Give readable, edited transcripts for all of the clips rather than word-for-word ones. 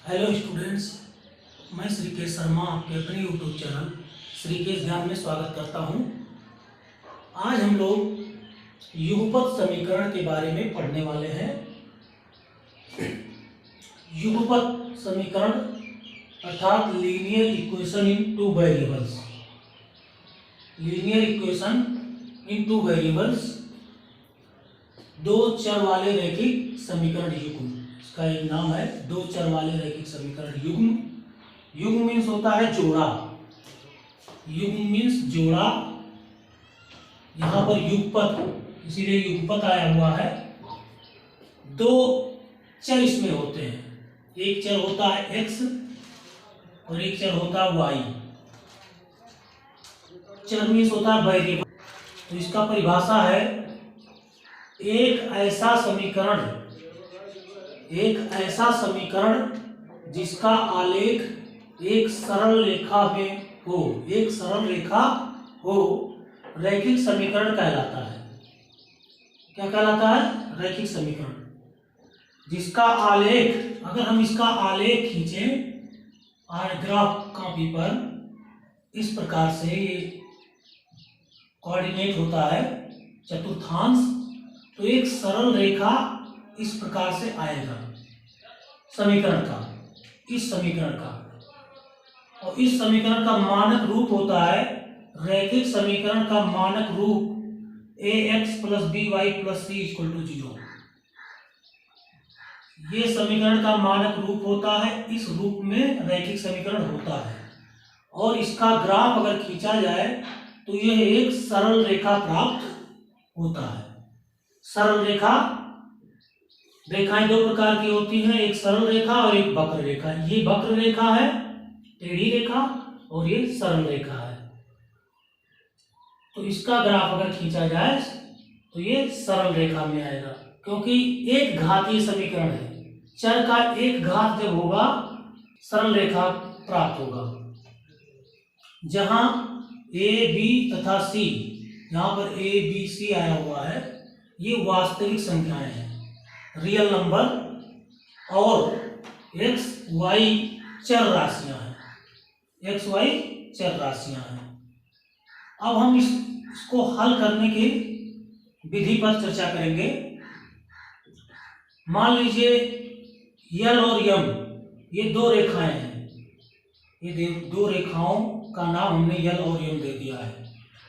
Hello students, मैं श्रीकेश शर्मा आपके अपने यूट्यूब चैनल श्रीकेश ज्ञान में स्वागत करता हूं। आज हम लोग युगपत समीकरण के बारे में पढ़ने वाले हैं। युगपत समीकरण अर्थात linear equation in two variables. Linear equation in two variables, दो चर वाले रैखिक समीकरण युग्म। इसका एक नाम है दो चर वाले रैखिक समीकरण युग्म। युग्म मीन्स होता है जोड़ा। युग्म मीन्स जोड़ा। यहाँ पर युगपत इसीलिए युगपत आया हुआ है। दो चर इसमें होते हैं, एक चर होता है x और एक चर होता है y। चर मीन्स होता है वेरिएबल। तो इसका परिभाषा है एक ऐसा समीकरण जिसका आलेख एक सरल रेखा में हो, एक सरल रेखा हो, रैखिक समीकरण कहलाता है। क्या कहलाता है? रैखिक समीकरण। जिसका आलेख, अगर हम इसका आलेख खींचें ग्राफ कॉपी पर, इस प्रकार से ये कोऑर्डिनेट होता है चतुर्थांश, तो एक सरल रेखा इस प्रकार से आएगा समीकरण का, इस समीकरण का। और इस समीकरण का मानक रूप होता है, रैखिक समीकरण का मानक रूप ax + by + c = 0। ये समीकरण का मानक रूप होता है। इस रूप में रैखिक समीकरण होता है और इसका ग्राफ अगर खींचा जाए तो यह एक सरल रेखा प्राप्त होता है। सरल रेखा, रेखाएं दो प्रकार की होती हैं, एक सरल रेखा और एक वक्र रेखा। ये वक्र रेखा है, टेढ़ी रेखा, और ये सरल रेखा है। तो इसका ग्राफ अगर खींचा जाए तो ये सरल रेखा में आएगा, क्योंकि एक घातीय समीकरण है। चर का एक घात जब होगा सरल रेखा प्राप्त होगा। जहां a, b तथा c, यहाँ पर a, b, c आया हुआ है, ये वास्तविक संख्याएं हैं, रियल नंबर, और x, y चर राशियां हैं। x, y चर राशियां हैं। अब हम इसको हल करने की विधि पर चर्चा करेंगे। मान लीजिए L और M ये दो रेखाएं हैं। ये दो रेखाओं का नाम हमने L और M दे दिया है।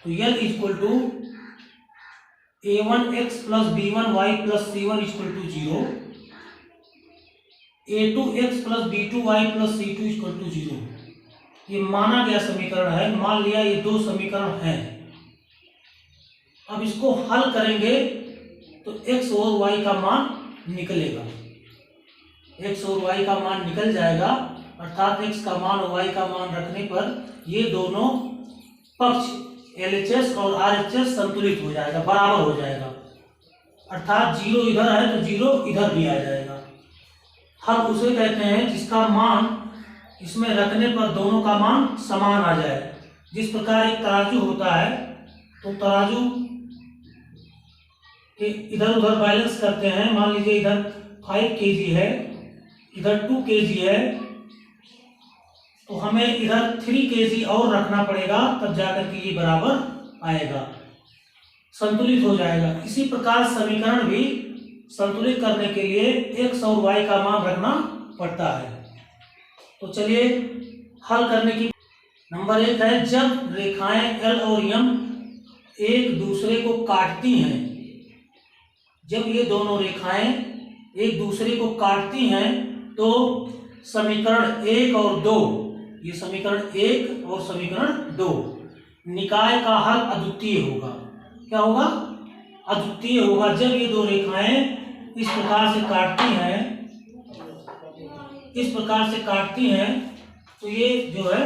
तो L = a1x + b1y + c1 = 0, a2x + b2y + c2 = 0। ये माना गया समीकरण है। मान लिया ये दो समीकरण हैं। अब इसको हल करेंगे तो x और y का मान निकलेगा। x और y का मान निकल जाएगा, अर्थात x का मान और y का मान रखने पर ये दोनों पक्ष LHS और RHS संतुलित हो जाएगा, बराबर हो जाएगा। अर्थात 0 इधर है तो 0 इधर भी आ जाएगा। हम उसे कहते हैं जिसका मान इसमें रखने पर दोनों का मान समान आ जाए। जिस प्रकार एक तराजू होता है, तो तराजू के इधर उधर बैलेंस करते हैं। मान लीजिए इधर 5 kg है, इधर 2 kg है, तो हमें इधर 3 kg और रखना पड़ेगा, तब जाकर के ये बराबर आएगा, संतुलित हो जाएगा। इसी प्रकार समीकरण भी संतुलित करने के लिए x और y का मान रखना पड़ता है। तो चलिए हल करने की। नंबर 1 है, जब रेखाएं L और M एक दूसरे को काटती हैं, जब ये दोनों रेखाएं एक दूसरे को काटती हैं, तो समीकरण 1 और 2, ये समीकरण 1 और समीकरण 2, निकाय का हल अद्वितीय होगा। क्या होगा? अद्वितीय होगा। जब ये दो रेखाएं इस प्रकार से काटती हैं, इस प्रकार से काटती हैं, तो ये जो है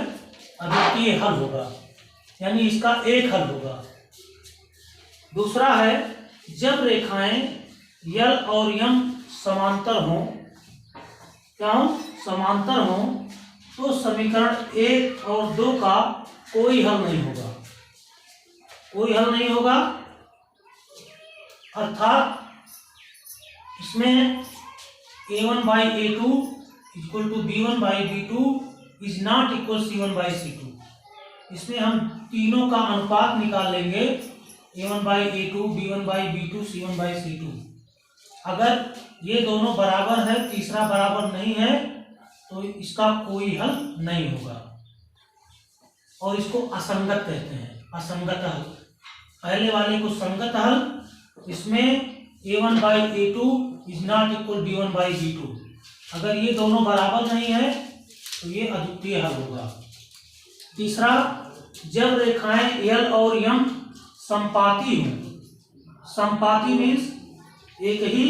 अद्वितीय हल होगा, यानी इसका एक हल होगा। दूसरा है, जब रेखाएं L और M समांतर हों, क्या हो? समांतर हों, तो समीकरण 1 और 2 का कोई हल नहीं होगा। कोई हल नहीं होगा, अर्थात इसमें a1/a2 equal to B1 by B2 is not equal C1 by C2। इसमें हम तीनों का अनुपात निकाल लेंगे, A1 by A2, B1 by B2, C1 by C2। अगर ये दोनों बराबर है, तीसरा बराबर नहीं है, तो इसका कोई हल नहीं होगा और इसको असंगत कहते हैं, असंगत हल। पहले वाले को संगत हल, इसमें A1 by A2 is not equal B1 by B2। अगर ये दोनों बराबर नहीं है तो ये अद्वितीय हल होगा। तीसरा, जब रेखाएं L और M समपाती हो, समपाती मीन्स एक ही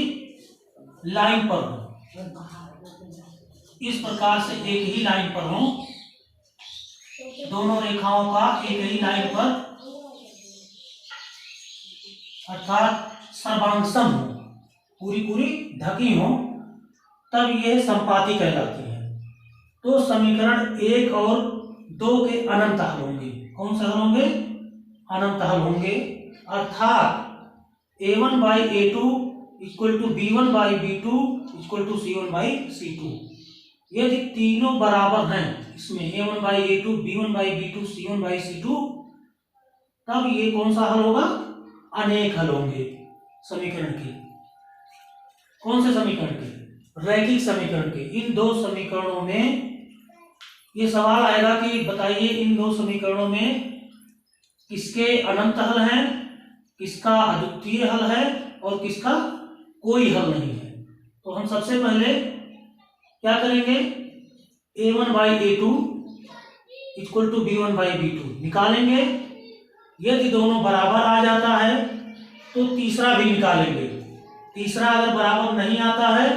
लाइन पर हो, इस प्रकार से एक ही लाइन पर हो, दोनों रेखाओं का एक ही लाइन पर अर्थात सर्वांगसम हो, पूरी पूरी ढकी हो, तब ये समपाती कहलाती है। तो समीकरण 1 और 2 के अनंत हल होंगे। कौन से हल होंगे? अनंत हल होंगे। अर्थात A1 by A2 equal to B1 by B2 equal to C1 by C2। यदि तीनों बराबर हैं, इसमें A1 by A2, B1 by B2, C1 by C2, तब ये कौन सा हल होगा? अनेक हल होंगे समीकरण के। कौन से समीकरण के? रैखिक समीकरण के। इन दो समीकरणों में ये सवाल आएगा कि बताइए इन दो समीकरणों में किसके अनंत हल हैं, किसका अद्वितीय हल है और किसका कोई हल नहीं है। तो हम सबसे पहले क्या करेंगे? A1 by A2 equal to B1 by B2 निकालेंगे। यदि दोनों बराबर आ जाता है तो तीसरा भी निकालेंगे। तीसरा अगर बराबर नहीं आता है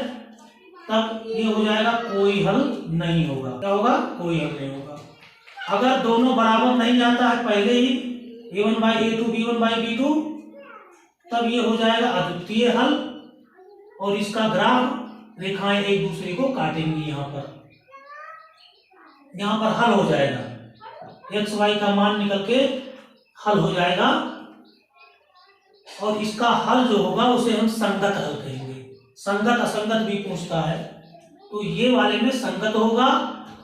तब ये हो जाएगा कोई हल नहीं होगा। क्या होगा? कोई हल नहीं होगा। अगर दोनों बराबर नहीं आता है पहले ही A1 by A2, B1 by B2, तब ये हो जाएगा अद्वितीय हल और इसका ग्राफ रेखाएं एक दूसरे को काटेंगी। यहाँ पर हल हो जाएगा, एक्स वाई का मान निकल के हल हो जाएगा और इसका हल जो होगा उसे हम संगत हल कहेंगे। संगत असंगत भी पूछता है, तो ये वाले में संगत होगा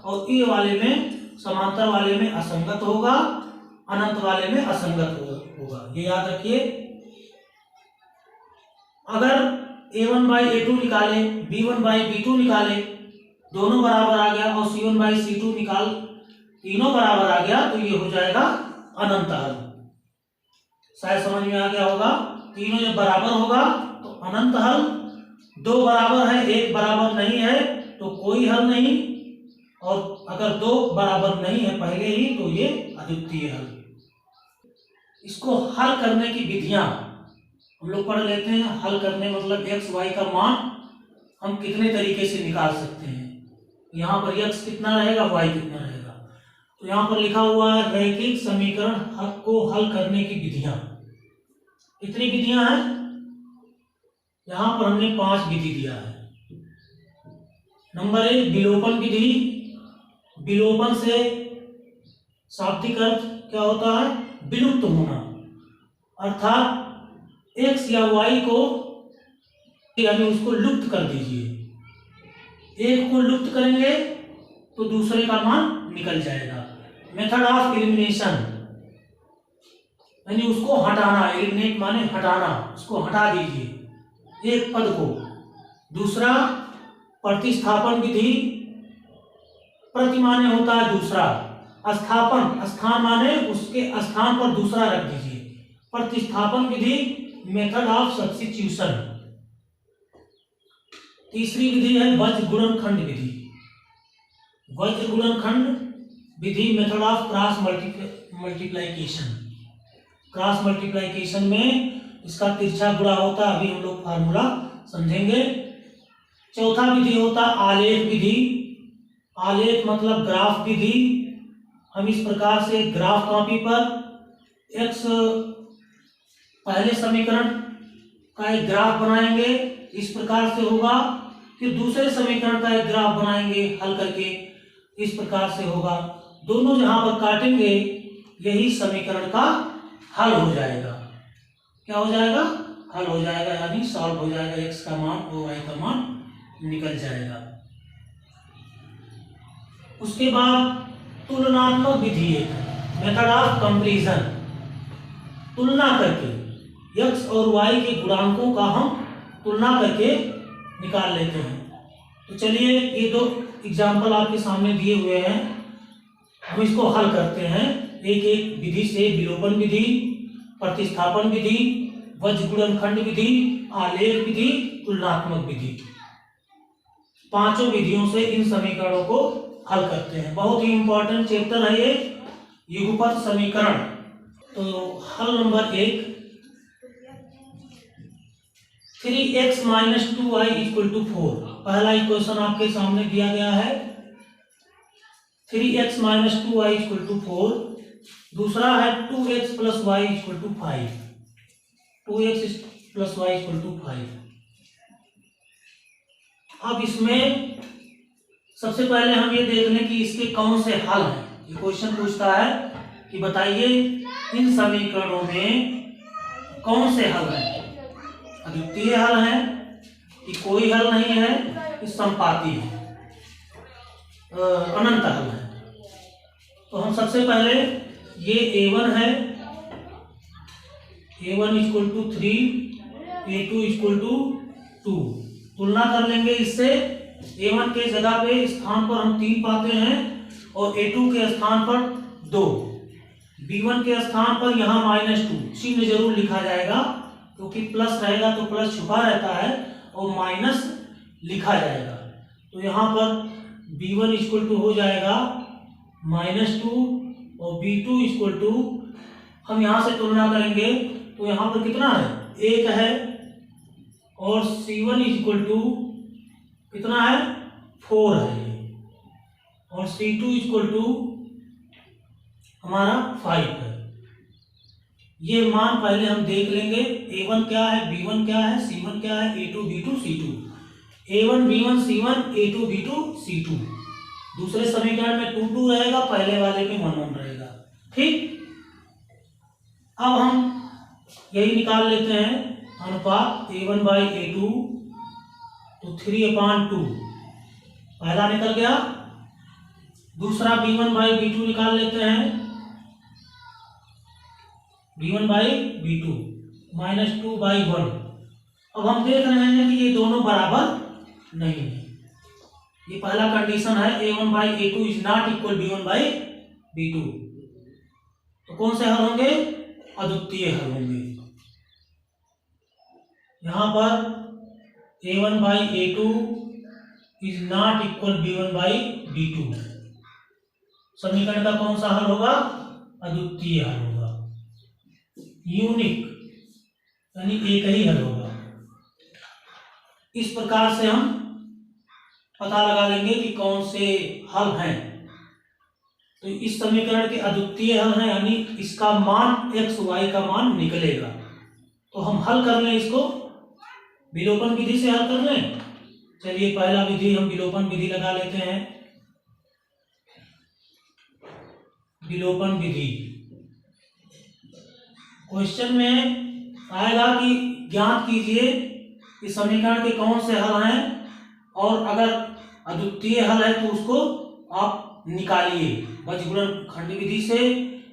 और ये वाले में, समांतर वाले में असंगत होगा, अनंत वाले में असंगत होगा। ये याद रखिए। अगर A1 by A2 निकाले, B1 by B2 निकाले, दोनों बराबर आ गया और C1 by C2 निकाल, तीनों बराबर आ गया, तो ये हो जाएगा अनंत हल। शायद समझ में आ गया होगा। तीनों जब बराबर होगा तो अनंत हल, दो बराबर है एक बराबर नहीं है तो कोई हल नहीं, और अगर दो बराबर नहीं है पहले ही तो ये अद्वितीय हल। इसको हल करने की विधियां हम लोग पढ़ लेते हैं। हल करने मतलब एक्स वाई का मान हम कितने तरीके से निकाल सकते हैं। यहाँ पर एक्स कितना रहेगा, वाई कितना रहेगा। तो यहाँ पर लिखा हुआ है रैखिक समीकरण को हल करने की विधियां। कितनी विधियां हैं? यहाँ पर हमने 5 विधि दिया है। नंबर 1 विलोपन विधि। विलोपन से शाब्दिक अर्थ क्या होता है? विलुप्त होना। अर्थात एक्स या वाई को यानी उसको लुप्त कर दीजिए। एक को लुप्त करेंगे तो दूसरे का मान निकल जाएगा। मेथड ऑफ एलिमिनेशन यानी उसको हटाना। एलिमिनेट माने हटाना, उसको हटा दीजिए एक पद को। दूसरा प्रतिस्थापन विधि। प्रति माने होता है दूसरा, स्थापन स्थान माने उसके स्थान पर दूसरा रख दीजिए। प्रतिस्थापन विधि मेथड ऑफ सब्स्टिट्यूशन। तीसरी विधि है वज्र गुणनखंड विधि। वज्र गुणनखंड विधि method of cross multiplication. Cross multiplication में इसका तिरछा गुणा होता है, अभी हम लोग फार्मूला समझेंगे। चौथा विधि होता आलेख विधि। आलेख मतलब ग्राफ विधि। हम इस प्रकार से ग्राफ कॉपी पर एक्स पहले समीकरण का एक ग्राफ बनाएंगे, इस प्रकार से होगा। फिर दूसरे समीकरण का एक ग्राफ बनाएंगे हल करके, इस प्रकार से होगा। दोनों जहां पर काटेंगे यही समीकरण का हल हो जाएगा। क्या हो जाएगा? हल हो जाएगा, यानी सॉल्व हो जाएगा। एक्स का मान और वाई का मान निकल जाएगा। उसके बाद तुलनात्मक विधि है, मेथड ऑफ कंपैरिजन। तुलना करके x और y के गुणांकों का हम तुलना करके निकाल लेते हैं। तो चलिए ये दो एग्जाम्पल आपके सामने दिए हुए हैं, हम इसको हल करते हैं एक एक विधि से। विलोपन विधि, प्रतिस्थापन विधि, वज्र गुणनखंड विधि, आलेख विधि, तुलनात्मक विधि, पांचों विधियों से इन समीकरणों को हल करते हैं। बहुत ही इंपॉर्टेंट चैप्टर है ये, युगपत समीकरण। तो हल नंबर 1, 3x - 2y = 4। पहला इक्वेशन आपके सामने दिया गया है, 3x - 2y = 4। दूसरा है 2x + y = 5, 2x + y = 5। अब इसमें सबसे पहले हम ये देख लें कि इसके कौन से हल हैं। ये क्वेश्चन पूछता है कि बताइए इन समीकरणों में कौन से हल हैं, अद्वितीय हल है कि कोई हल नहीं है, कि संपाती है, अनंत हल है। तो हम सबसे पहले ये a1 है, a1 = 3, a2 = 2। तुलना कर लेंगे इससे। a1 के जगह पे स्थान पर हम 3 पाते हैं और a2 के स्थान पर 2। b1 के स्थान पर यहाँ -2 चिन्ह जरूर लिखा जाएगा, क्योंकि प्लस रहेगा तो प्लस छुपा रहता है और माइनस लिखा जाएगा। तो यहाँ पर b1 = हो जाएगा -2 और b2 हम यहाँ से तुलना करेंगे तो यहाँ पर कितना है, 1 है, और c1 = कितना है, 4 है, और c2 हमारा 5 है। ये मान पहले हम देख लेंगे, a1 क्या है, b1 क्या है, c1 क्या है, a2 b2 c2, a1 b1 c1, a2 b2 c2। दूसरे समीकरण में 2 2 रहेगा, पहले वाले में 1 1 रहेगा। ठीक, अब हम यही निकाल लेते हैं अनुपात a1/a2, तो 3/2 पहला निकल गया। दूसरा b1/b2 निकाल लेते हैं, b1/b2 -2/1। अब हम देख रहे हैं कि ये दोनों बराबर नहीं है। ये पहला कंडीशन है, a1/a2 ≠ b1/b2। तो कौन से हल होंगे, अद्वितीय हल होंगे। यहां पर a1/a2 ≠ b1/b2, समीकरण का कौन सा हल होगा, अद्वितीय हल होगा, यूनिक, यानी एक ही हल होगा। इस प्रकार से हम पता लगा लेंगे कि कौन से हल हैं। तो इस समीकरण के अद्वितीय हल हैं, यानी इसका मान x y का मान निकलेगा। तो हम हल कर लें इसको, विलोपन विधि से हल कर लें। चलिए पहला विधि हम विलोपन विधि लगा लेते हैं। विलोपन विधि क्वेश्चन में आएगा कि ज्ञात कीजिए इस समीकरण के कौन से हल हैं, और अगर अद्वितीय हल है तो उसको आप निकालिए वज्र गुणनखंड विधि से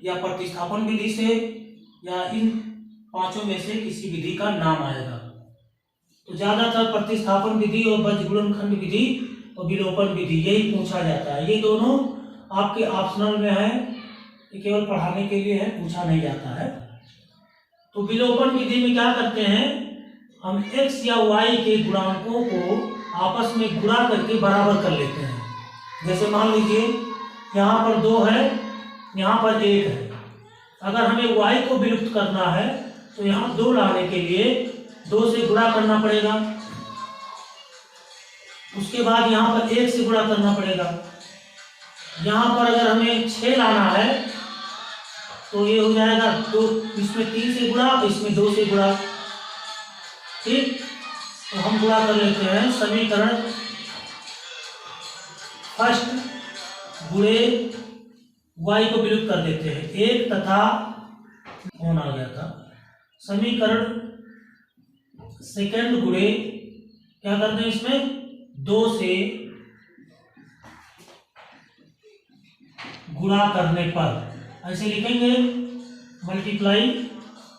या प्रतिस्थापन विधि से, या इन पांचों में से किसी विधि का नाम आएगा। तो ज्यादातर प्रतिस्थापन विधि और वज्र गुणनखंड विधि और विलोपन विधि यही पूछा जाता है। ये दोनों आपके ऑप्शनल में है, ये केवल पढ़ाने के लिए है, पूछा नहीं जाता है। तो विलोपन विधि में क्या करते हैं, हम x या y के गुणांकों को आपस में गुणा करके बराबर कर लेते हैं। जैसे मान लीजिए यहाँ पर 2 है, यहाँ पर 1 है। अगर हमें y को विलुप्त करना है तो यहाँ 2 लाने के लिए 2 से गुणा करना पड़ेगा, उसके बाद यहाँ पर 1 से गुणा करना पड़ेगा। यहाँ पर अगर हमें 6 लाना है तो ये हो जाएगा 2, इसमें 3 से गुणा, इसमें 2 से गुणा। ठीक, तो हम गुणा कर लेते हैं। समीकरण फर्स्ट गुणे y को विलुप्त कर देते हैं, 1 तथा कौन आ गया था। समीकरण सेकंड गुणे क्या करते हैं, इसमें 2 से गुणा करने पर ऐसे लिखेंगे, multiply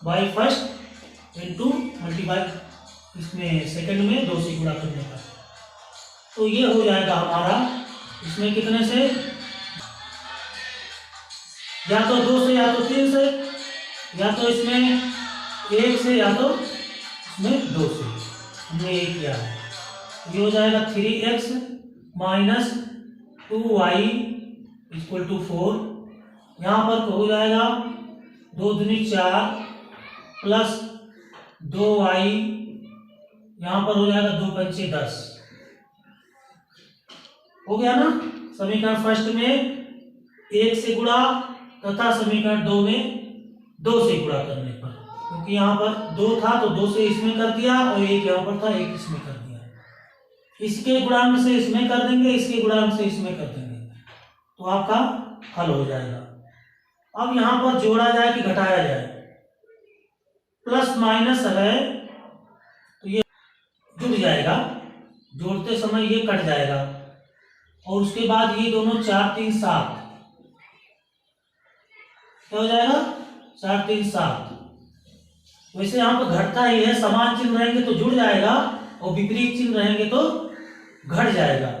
by first into multiply इसमें सेकंड में 2 से गुणा करने पर। तो ये हो जाएगा हमारा इसमें कितने से, या तो 2 से या तो 3 से, या तो इसमें 1 से या तो इसमें 2 से। हमने ये किया है। ये हो जाएगा 3x minus 2y equal to 4। यहाँ पर हो जाएगा 2 दूनी 4 प्लस 2y, यहाँ पर हो जाएगा 2 पंचे 10। हो गया ना। समीकरण फर्स्ट में 1 से गुणा तथा समीकरण 2 में 2 से गुणा करने पर, क्योंकि यहाँ पर 2 था तो 2 से इसमें कर दिया और 1 यहाँ पर था 1 इसमें कर दिया। इसके गुणांक से इसमें कर देंगे, इसके गुणांक से इसमें कर देंगे, तो आपका हल हो जाएगा। अब यहाँ पर जोड़ा जाए कि घटाया जाए, प्लस माइनस है तो ये जुड़ जाएगा, जोड़ते समय ये कट जाएगा और उसके बाद ये दोनों 4 3 7 क्या हो जाएगा 4 3 7। वैसे यहाँ पर घटता ही है, समान चिन्ह रहेंगे तो जुड़ जाएगा और विपरीत चिन्ह रहेंगे तो घट जाएगा।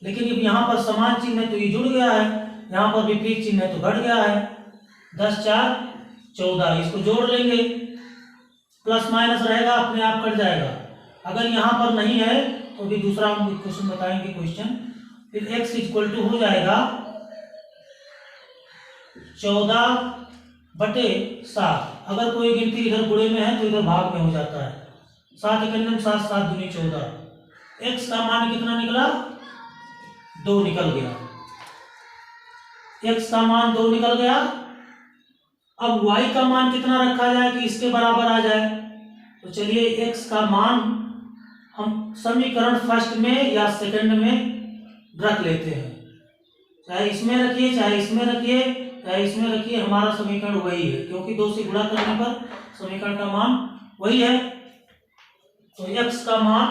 लेकिन अब यहाँ पर समान चिन्ह है तो ये जुड़ गया है, यहाँ पर विपरीत चिन्ह है तो घट गया है। 10 4 14, इसको जोड़ लेंगे, प्लस माइनस रहेगा अपने आप कट जाएगा। अगर यहाँ पर नहीं है तो भी दूसरा हम क्वेश्चन बताएंगे क्वेश्चन। फिर x इक्वल टू हो जाएगा 14/7। अगर कोई गिनती इधर गुणे में है तो इधर भाग में हो जाता है। 7 एकम 7 7 दूनी 14। x का मान कितना निकला 2 निकल गया। x का मान 2 निकल गया। अब y का मान कितना रखा जाए कि इसके बराबर आ जाए, तो चलिए x का मान हम समीकरण फर्स्ट में या सेकंड में रख लेते हैं। चाहे इसमें रखिए चाहे इसमें रखिए चाहे इसमें रखिए, हमारा समीकरण वही है, क्योंकि 2 से गुणा करने पर समीकरण का मान वही है। तो x का मान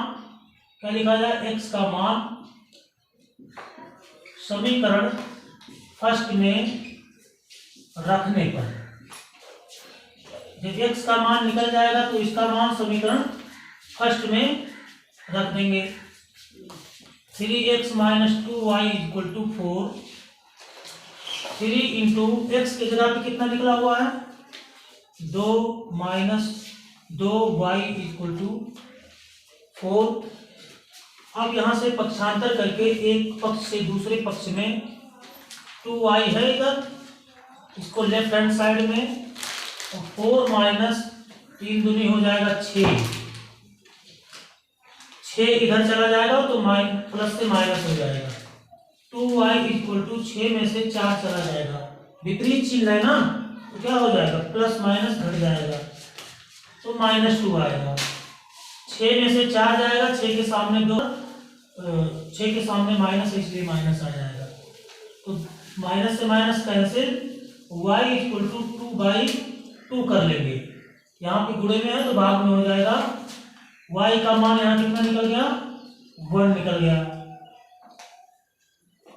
क्या लिखा जाए, x का मान समीकरण फर्स्ट में रखने पर, जब x का मान निकल जाएगा तो इसका मान समीकरण फर्स्ट में रख देंगे। 3x minus 2y equal to 4। 3 into X के जगह पे कितना निकला हुआ है 2 माइनस 2y इक्वल टू 4। अब यहां से पक्षांतर करके एक पक्ष से दूसरे पक्ष में 2y है इधर, इसको लेफ्ट हैंड साइड में, और 4 माइनस 3 दूनी हो जाएगा 6 इधर चला जाएगा तो प्लस से माइनस हो जाएगा। 2y इक्वल टू 6 में से 4 चला जाएगा, विपरीत चिन्ह है ना, तो क्या हो जाएगा प्लस माइनस घट जाएगा तो -2 आएगा। 6 में से 4 जाएगा, 6 के सामने 2, 6 के सामने माइनस है इसलिए माइनस आ जाएगा। तो माइनस से minus cancel, y equal to 2/2 कर लेंगे। यहाँ पे गुणे में है तो भाग में हो जाएगा। y का मान यहाँ कितना निकल गया 1 निकल गया।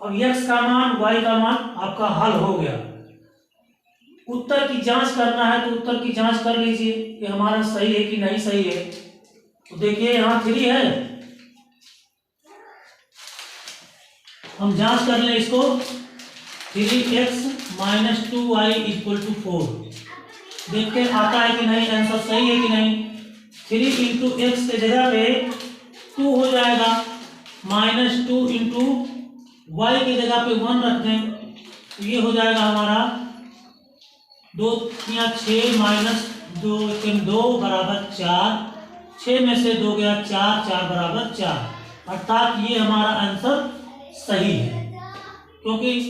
अब x का मान y का मान आपका हल हो गया। उत्तर की जांच करना है तो उत्तर की जांच कर लीजिए कि हमारा सही है कि नहीं सही है। तो देखिए यहाँ 3 है, हम जांच कर लें इसको। 3x minus 2y equal to 4, देखते आता है कि नहीं, आंसर सही है कि नहीं। 3 इंटू एक्स के जगह पे 2 हो जाएगा, -2 इंटू वाई के जगह पे 1 रख दें तो ये हो जाएगा हमारा 2 या 6 माइनस 2 2 बराबर 4। 6 में से 2 गया 4, 4 बराबर 4, अर्थात ये हमारा आंसर सही है। क्योंकि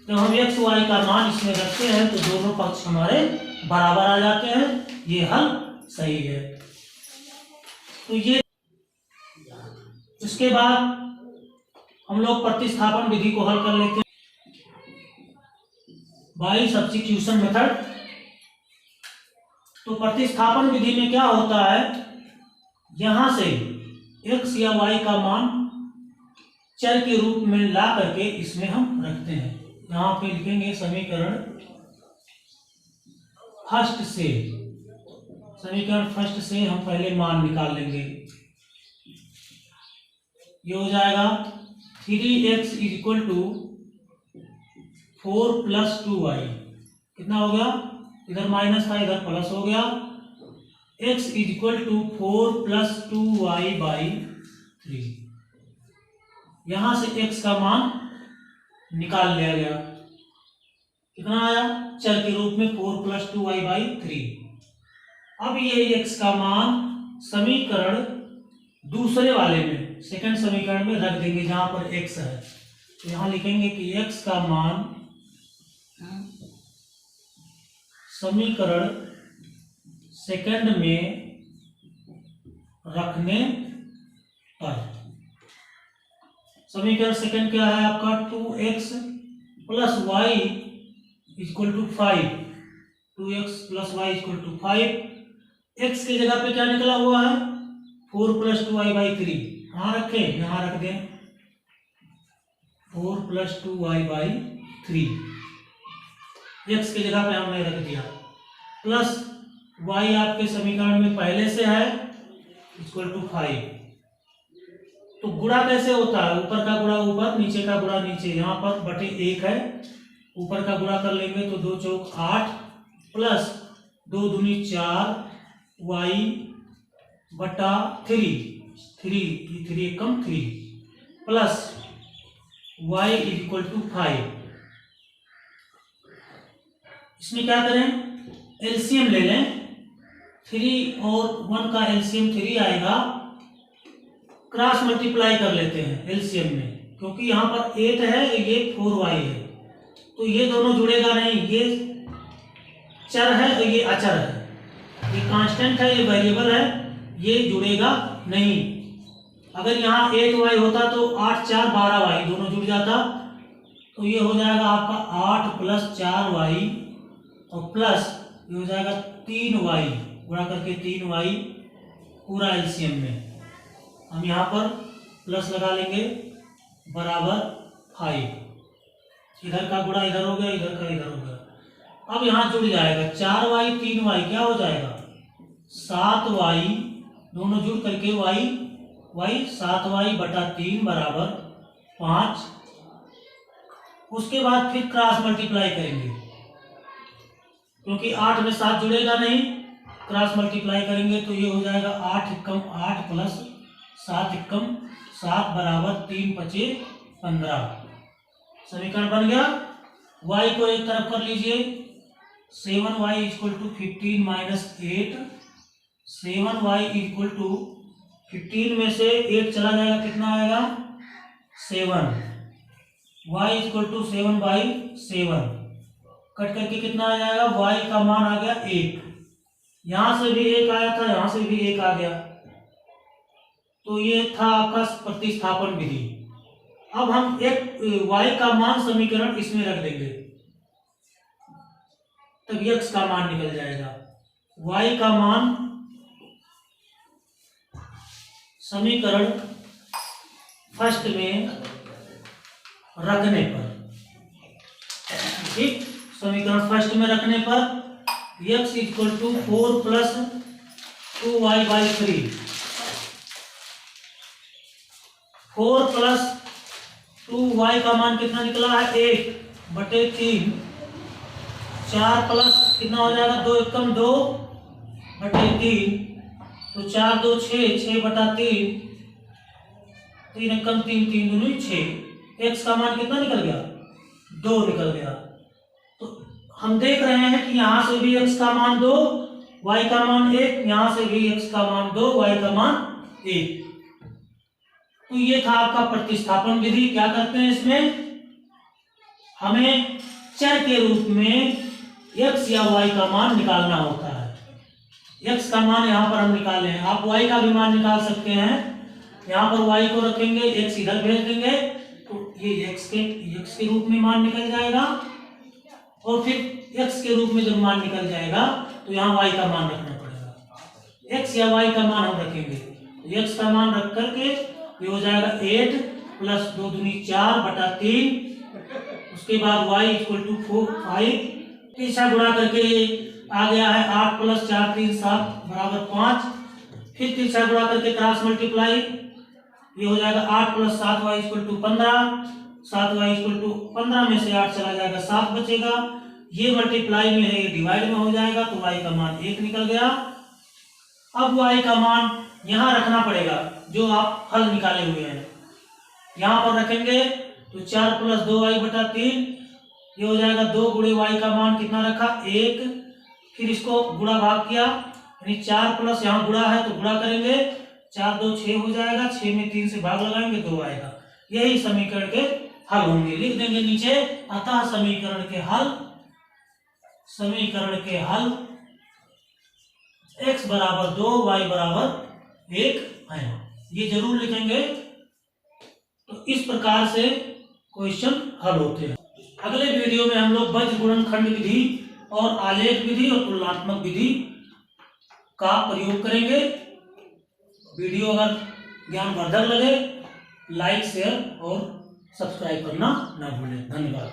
जब हम एक्स वाई का मान इसमें रखते हैं तो दोनों पक्ष हमारे बराबर आ जाते हैं, ये हल सही है। तो ये इसके बाद हम लोग प्रतिस्थापन विधि को हल कर लेते हैं बाय सब्स्टिट्यूशन मेथड। तो प्रतिस्थापन विधि में क्या होता है, यहां से x या y का मान चर के रूप में ला करके इसमें हम रखते हैं। यहाँ पे लिखेंगे समीकरण फर्स्ट से हम पहले मान निकाल लेंगे। ये हो जाएगा 3x इक्वल टू 4 + 2y। कितना हो गया, इधर माइनस था इधर प्लस हो गया। x equal to 4 + 2y/3। यहां से x का मान निकाल लिया गया। कितना आया, चर के रूप में 4 + 2y/3। अब ये x का मान समीकरण दूसरे वाले में, सेकंड समीकरण में रख देंगे जहां पर x है। तो यहां लिखेंगे कि x का मान समीकरण सेकंड में रखने पर, समीकरण सेकंड क्या है आपका, 2x + y = 5। 2x + y = 5। x की जगह पे क्या निकला हुआ है, 4 + 2y/3। कहाँ रखें, यहाँ रख दें 4 + 2y/3। x की जगह पे हमने रख दिया, प्लस y आपके समीकरण में पहले से है = 5। तो गुणा कैसे होता है, ऊपर का गुणा ऊपर, नीचे का गुणा नीचे। यहाँ पर बटे 1 है, ऊपर का गुणा कर लेंगे तो 2 चौक 8 प्लस 2 दूनी 4 y/3। 3 एकम 3 प्लस y = 5। इसमें क्या करें, एलसीएम ले लें। 3 और 1 का एलसीएम 3 आएगा। क्रॉस मल्टीप्लाई कर लेते हैं एलसीएम में, क्योंकि यहाँ पर 8 है, ये 4y है, तो ये दोनों जुड़ेगा नहीं। ये चर है और ये अचर है, ये कांस्टेंट है, ये वेरिएबल है, ये जुड़ेगा नहीं। अगर यहाँ 8y होता तो 8 4 12y दोनों जुड़ जाता। तो ये हो जाएगा आपका 8 + 4y और प्लस ये हो जाएगा 3y, गुणा करके 3y पूरा एलसीएम में। हम यहाँ पर प्लस लगा लेंगे बराबर 5। इधर का गुणा इधर हो गया, इधर का इधर हो गया। अब यहाँ जुड़ जाएगा 4y 3y, क्या हो जाएगा 7y, दोनों जुड़ करके y 7y/3 = 5। उसके बाद फिर क्रॉस मल्टीप्लाई करेंगे, क्योंकि 8 में 7 जुड़ेगा नहीं। क्रॉस मल्टीप्लाई करेंगे तो ये हो जाएगा 8 एकम 8 प्लस 7 एकम 7 = 3 × 5 = 15। समीकरण बन गया। y को एक तरफ कर लीजिए, 7y = 15 - 8। 7y = 15 में से 8 चला जाएगा, कितना आएगा 7। y = 7/7। कट करके कितना आ जाएगा, y का मान आ गया 1। यहां से भी 1 आया था, यहां से भी 1 आ गया। तो ये था आपका प्रतिस्थापन विधि। अब हम एक y का मान समीकरण इसमें रख देंगे, तब x का मान निकल जाएगा। y का मान समीकरण फर्स्ट में रखने पर, ठीक, समीकरण फर्स्ट में रखने पर x = 4 + 2y/3। 4 + 2y का मान कितना निकला है, 1/3। 4 प्लस कितना हो जाएगा, 2 एकम 2/3। तो 4 2 6 6/3। 3 एकम 3 3 दूनी 6। x का मान कितना निकल गया, 2 निकल गया। तो हम देख रहे हैं कि यहां से भी x का मान 2, y का मान 1, यहां से भी x का मान 2, y का मान 1। तो ये था आपका प्रतिस्थापन विधि। क्या करते हैं इसमें, हमें चर के रूप में x या y का मान निकालना होता है। x का मान यहाँ पर हम निकाले हैं, आप y का भी मान निकाल सकते हैं। यहाँ पर y को रखेंगे, x इधर भेज देंगे, तो ये x के रूप में मान निकल जाएगा। और फिर x के रूप में जब मान निकल जाएगा तो यहाँ y का मान रखना पड़ेगा। x या y का मान हम रखेंगे, तो x का मान रख करके ये हो जाएगा 8 + 2 दूनी 4/3। उसके बाद y इक्वल टू 5, तिरछा गुणा करके आ गया है 8 + 4 3 7 बराबर 5। फिर तिरछा गुणा करके क्रॉस मल्टीप्लाई, ये हो जाएगा 8 + 7y equal to 15, 7y equal to 15 में से 8 चला जाएगा 7 बचेगा, ये मल्टीप्लाई में है, ये डिवाइड में हो जाएगा, तो y का मान 1 निकल गया। अब y का मान यहाँ रखना पड़ेगा जो आप हल निकाले हुए हैं, यहाँ पर रखेंगे तो 4 + 2y बटा 3, ये हो जाएगा 2 गुणे y का मान कितना रखा 1, फिर इसको गुणा भाग किया, यानी 4 प्लस यहाँ गुणा है तो गुणा करेंगे, 4 2 6 हो जाएगा, 6 में 3 से भाग लगाएंगे 2 आएगा। यही समीकरण के हल होंगे, लिख देंगे नीचे, अतः समीकरण के हल x बराबर 2 y बराबर 1 है, ये जरूर लिखेंगे। तो इस प्रकार से क्वेश्चन हल होते हैं। अगले वीडियो में हम लोग वज्र गुणनखंड विधि और आलेख विधि और तुलनात्मक विधि का प्रयोग करेंगे। वीडियो अगर ज्ञानवर्धक लगे लाइक शेयर और सब्सक्राइब करना न भूलें। धन्यवाद।